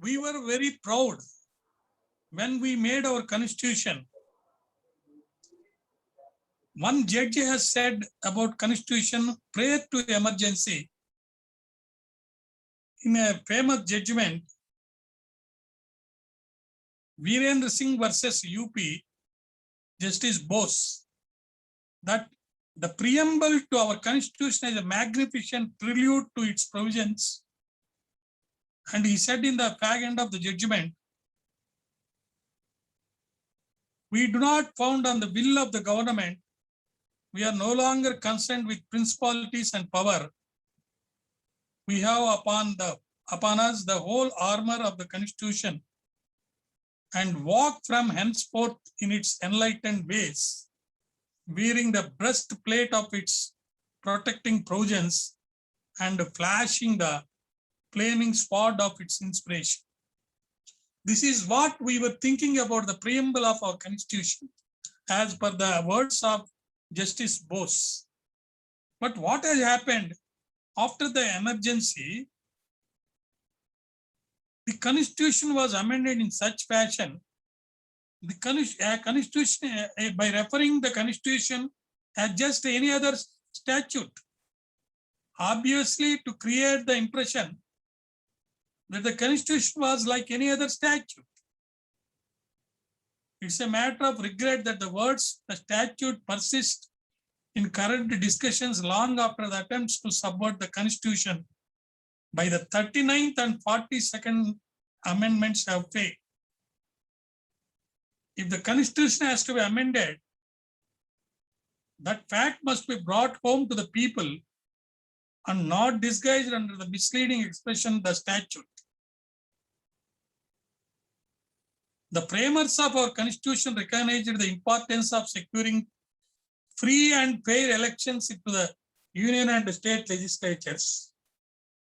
we were very proud when we made our constitution. One judge has said about constitution prior to emergency in a famous judgment, Virendra Singh versus UP, Justice Bose, that the preamble to our constitution is a magnificent prelude to its provisions. And he said in the fag end of the judgment, we do not found on the will of the government. We are no longer concerned with principalities and power. We have upon us the whole armor of the constitution and walk from henceforth in its enlightened ways, wearing the breastplate of its protecting provisions and flashing the flaming sword of its inspiration. This is what we were thinking about the preamble of our constitution as per the words of Justice Bose. But what has happened after the emergency? The constitution was amended in such fashion, the constitution, by referring the constitution as just any other statute, obviously to create the impression that the constitution was like any other statute. It's a matter of regret that the words the statute persist in current discussions long after the attempts to subvert the constitution by the 39th and 42nd amendments have failed. If the constitution has to be amended, that fact must be brought home to the people and not disguised under the misleading expression the statute. The framers of our constitution recognized the importance of securing free and fair elections into the union and state legislatures.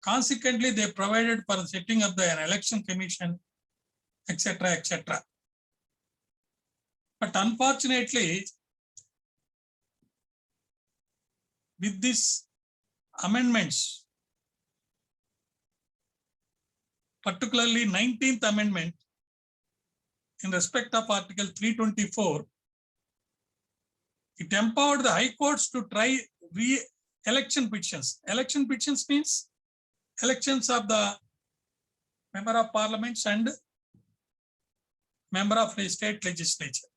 Consequently, they provided for the setting up an election commission, etc., etc. But unfortunately, with these amendments, particularly 19th Amendment, in respect of Article 324, it empowered the high courts to try re-election petitions. Election petitions means elections of the member of parliaments and member of the state legislature.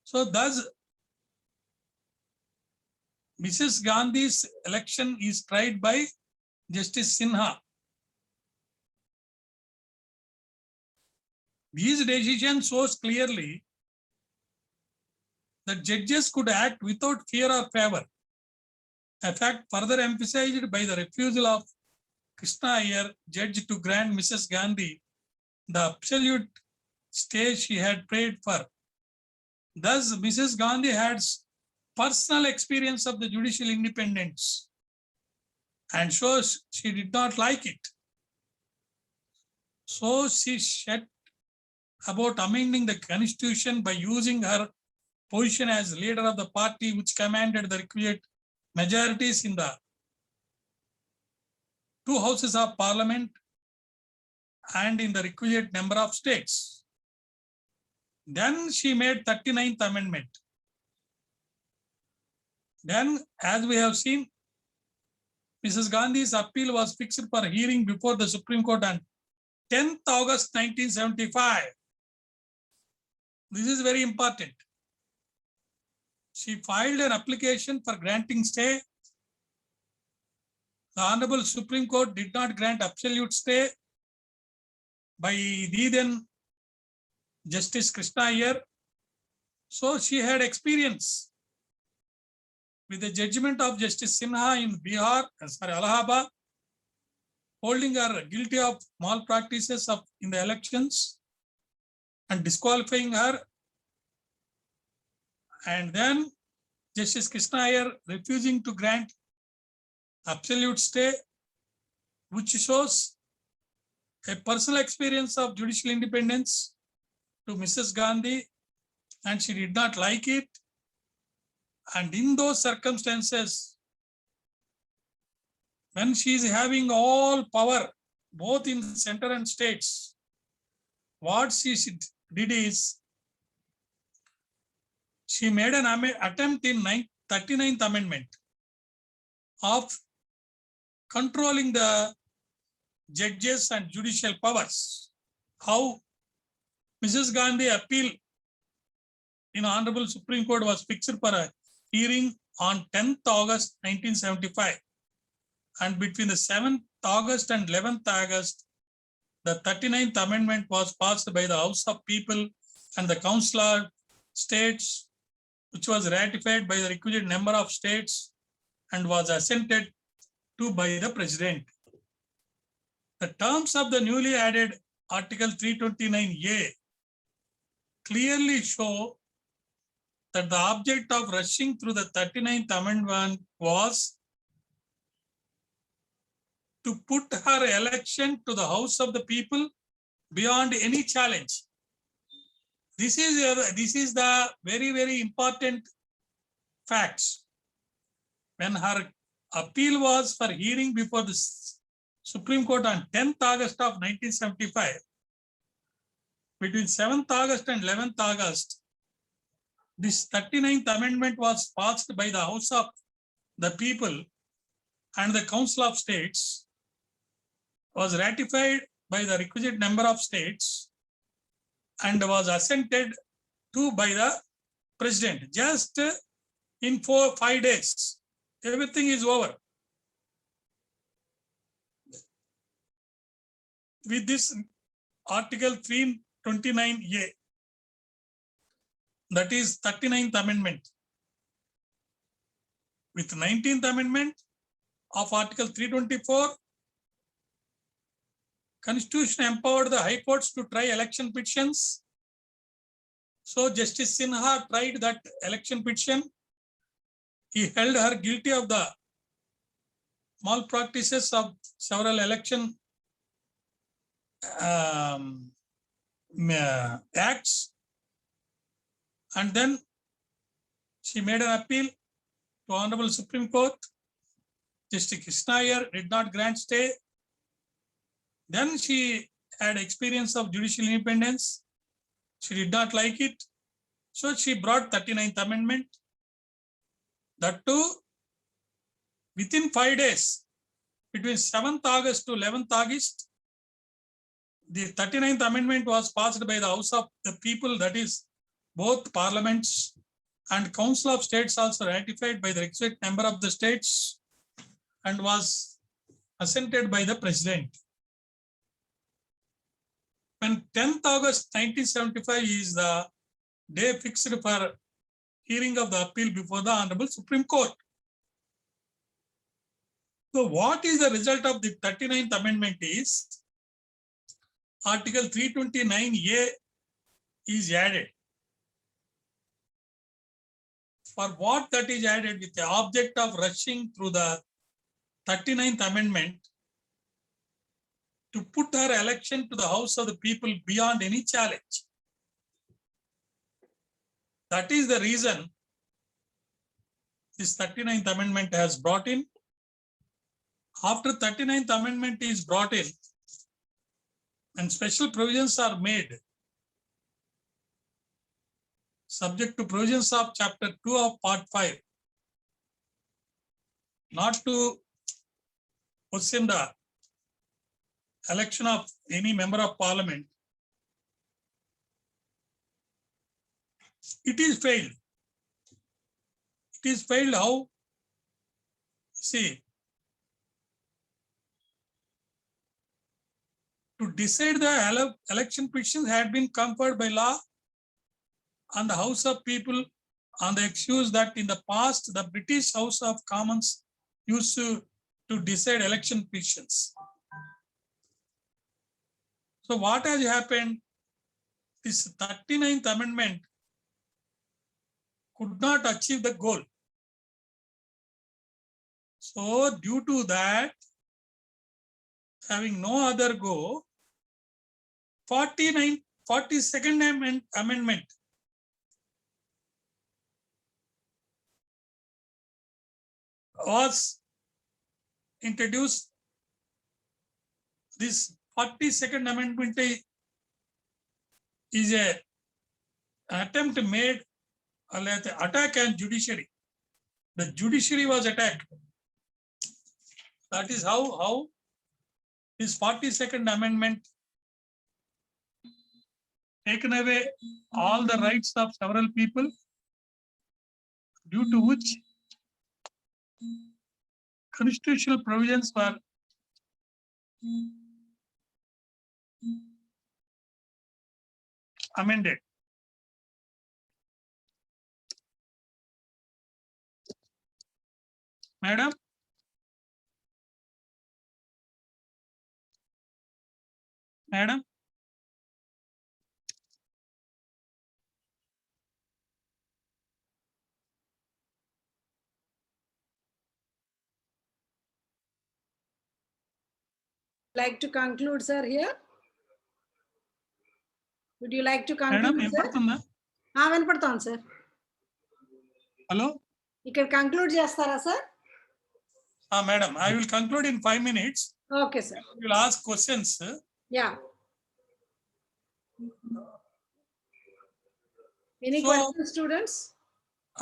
So thus, Mrs. Gandhi's election is tried by Justice Sinha. These decisions shows clearly that judges could act without fear or favor, a fact further emphasized by the refusal of Krishna Iyer, judge, to grant Mrs. Gandhi the absolute stay she had prayed for. Thus, Mrs. Gandhi had personal experience of the judicial independence, and so she did not like it. So she said about amending the constitution by using her position as leader of the party which commanded the requisite majorities in the two houses of parliament and in the requisite number of states. Then she made 39th Amendment. Then, as we have seen, Mrs. Gandhi's appeal was fixed for hearing before the Supreme Court on 10th August 1975. This is very important. She filed an application for granting stay. The Honorable Supreme Court did not grant absolute stay by the then Justice Krishna Iyer. So she had experience with the judgment of Justice Sinha in Allahabad, holding her guilty of malpractices in the elections and disqualifying her. And then Justice Krishna Iyer refusing to grant absolute stay, which shows a personal experience of judicial independence to Mrs. Gandhi, and she did not like it. And in those circumstances, when she is having all power both in center and states. What she did is, she made an attempt in 39th Amendment of controlling the judges and judicial powers. How Mrs. Gandhi appeal in Honorable Supreme Court was fixed for a hearing on 10th August 1975. And between the 7th August and 11th August, the 39th Amendment was passed by the House of People and the Council of States, which was ratified by the requisite number of states and was assented to by the President. The terms of the newly added Article 329A clearly show that the object of rushing through the 39th Amendment was to put her election to the House of the People beyond any challenge. This is the very, very important facts. When her appeal was for hearing before the Supreme Court on 10th August of 1975, between 7th August and 11th August, this 39th Amendment was passed by the House of the People and the Council of States, was ratified by the requisite number of states, and was assented to by the President. Just in 4-5 days, everything is over. With this Article 329A, that is 39th Amendment. With 19th Amendment of Article 324, Constitution empowered the High Courts to try election petitions. So Justice Sinha tried that election petition. He held her guilty of the malpractices of several election acts. And then she made an appeal to Honorable Supreme Court. Justice Krishna Iyer did not grant stay. Then she had experience of judicial independence. She did not like it. So she brought 39th Amendment. That too, within 5 days, between 7th August to 11th August, the 39th Amendment was passed by the House of the People, that is, both parliaments and Council of States also ratified by the requisite number of the states and was assented by the President. When 10th August 1975 is the day fixed for hearing of the appeal before the Honorable Supreme Court. So what is the result of the 39th Amendment is Article 329A is added. For what that is added? With the object of rushing through the 39th Amendment to put her election to the House of the People beyond any challenge. That is the reason this 39th Amendment has brought in. After 39th Amendment is brought in and special provisions are made, subject to provisions of Chapter 2 of Part 5, not to question the election of any member of parliament, it is failed. It is failed how? See, to decide the election petitions had been conferred by law on the House of People on the excuse that in the past, the British House of Commons used to decide election petitions. So what has happened? This 39th Amendment could not achieve the goal. So due to that, having no other go, 42nd Amendment was introduced this 42nd amendment is a attempt made attack on judiciary. The judiciary was attacked. That is how this 42nd amendment taken away all the rights of several people, due to which constitutional provisions were amended. Madam? Madam? Like to conclude, sir, here? Would you like to Madam, conclude, sir? వినపడుతుందా? వినపడుతాను sir. Hello? ఇక్కడ conclude చేస్తారా sir? Madam, I will conclude in 5 minutes. Okay, sir. You will ask questions. Yeah. Any So- questions, students?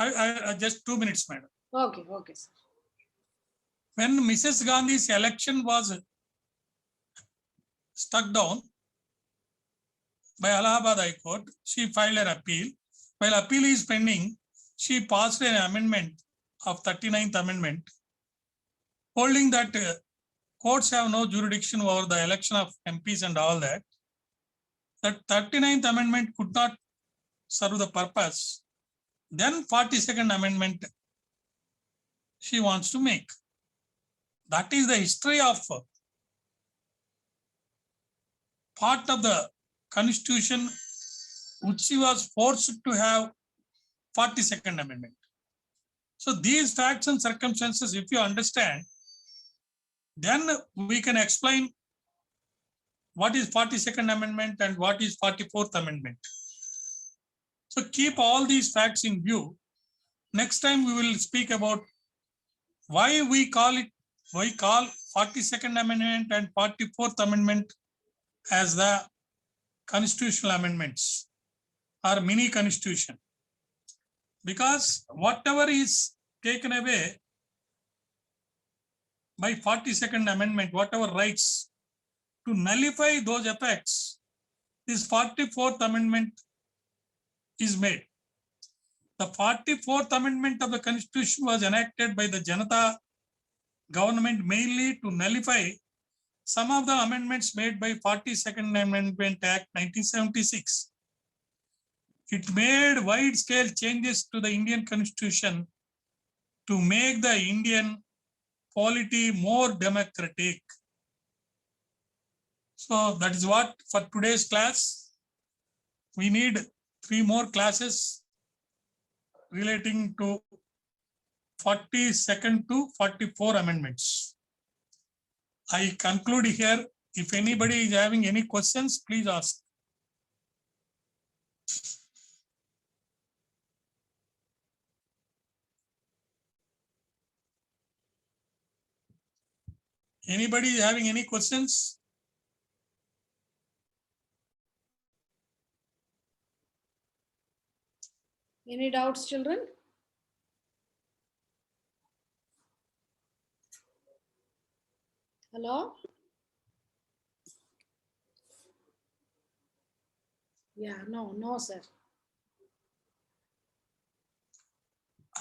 I just 2 minutes, madam. Okay, okay, sir. When Mrs. Gandhi's election was struck down by Allahabad High Court, she filed an appeal. While appeal is pending, she passed an amendment of 39th amendment, holding that courts have no jurisdiction over the election of MPs and all that. That 39th amendment could not serve the purpose. Then 42nd amendment she wants to make. That is the history of part of the constitution which she was forced to have 42nd amendment. So these facts and circumstances, if you understand, then we can explain what is 42nd amendment and what is 44th amendment. So keep all these facts in view. Next time we will speak about why we call 42nd amendment and 44th amendment as the constitutional amendments or mini constitution. Because whatever is taken away by 42nd amendment, whatever rights, to nullify those effects, this 44th amendment is made. The 44th amendment of the constitution was enacted by the Janata government mainly to nullify some of the amendments made by 42nd Amendment Act 1976. It made wide-scale changes to the Indian Constitution to make the Indian polity more democratic. So that is what for today's class. We need 3 more classes relating to 42nd to 44 amendments. I conclude here. If anybody is having any questions, please ask. Anybody is having any questions? Any doubts, children? Hello? Yeah, no, sir.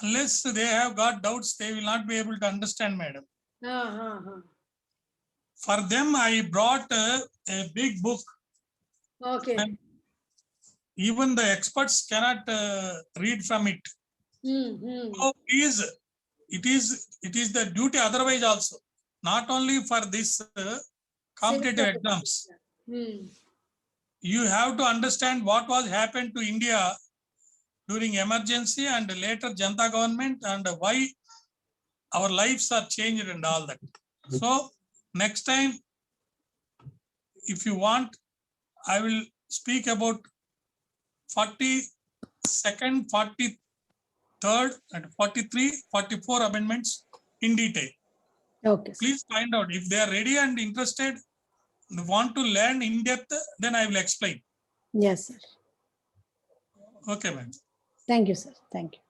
Unless they have got doubts, they will not be able to understand, madam. For them, I brought a big book. Okay. And even the experts cannot read from it. So it is the duty otherwise also, not only for this competitive exams. You have to understand what was happened to India during emergency and later Janata government, and why our lives are changed and all that. So next time, if you want, I will speak about 42nd, 43rd and 43, 44 amendments in detail. Okay. Please find out if they are ready and interested. want to learn in depth, then I will explain. Yes, sir. Okay, ma'am. Thank you, sir. Thank you.